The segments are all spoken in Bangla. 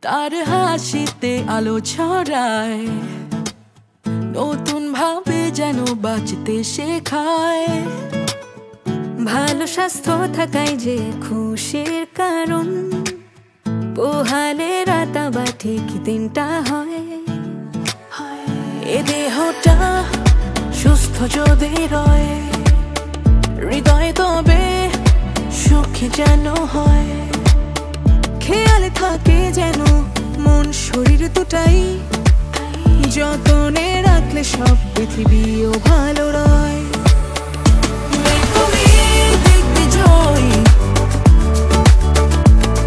তার হাসিতে আলো ছড়ায়, নতুন ভাবে যেন বাঁচতে শেখায়। ভালো স্বাস্থ্য থাকাই যে খুশির কারণ, পোহালে রাতা বা ঠিক দিনটা হয়। এ দেহটা সুস্থ যদি রয়, হৃদয় তবে সুখী যেন হয়। খেয়ালে থাকে যেন মন শরীর দুটাই, যতনে রাখলে সব পৃথিবীও ভালো রয়। তুমি দেখবে জয়,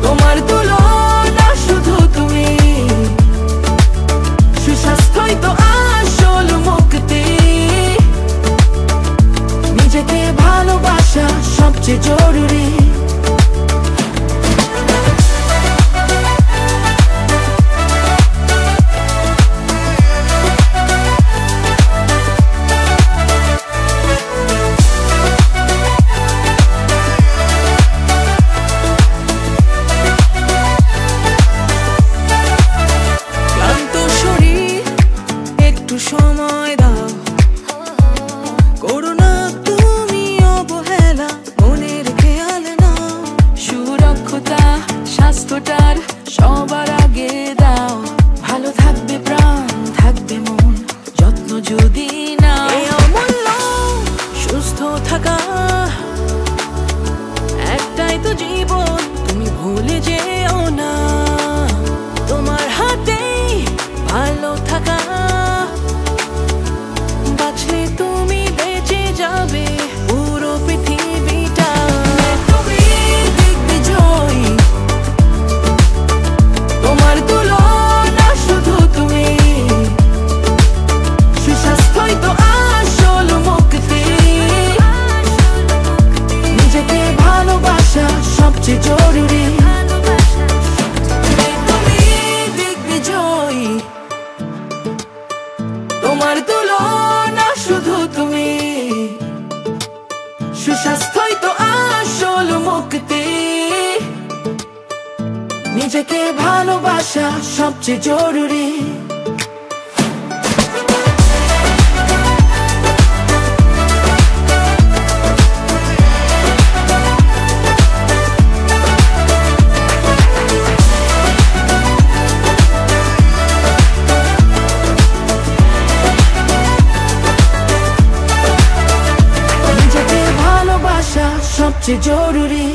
তোমার তুলনা শুধু তুমি। সুস্বাস্থ্যই তো আসল মুক্তি, নিজেকে ভালোবাসা সবচেয়ে জরুরি। সময় দাও, করো না তুমি অবহেলা, মনের খেয়াল নাও। সুরক্ষতা স্বাস্থ্যটার সবার আগে দাও, ভালো থাকবে প্রাণ থাকবে মন, যত্ন যদি না। অমূল্য সুস্থ থাকা একটাই তো জীবন, তুমি ভুলে যেও না। তোমার হাতেই ভালো থাকা, বাঁচলে তুমি বেঁচে যাবে পুরো পৃথিবীটা। তুমি দেখবে জয়, তোমার তুলনা শুধু তুমি। সুস্বাস্থ্যই তো আসল মুক্তি, নিজেকে ভালোবাসা সবচেয়ে জরুরি। তুমি দেখবে জয়, তোমার তুলনা শুধু তুমি। সুস্বাস্থ্যই তো আসল মুক্তি, নিজেকে ভালোবাসা সবচেয়ে জরুরি। সবচেয়ে জরুরি।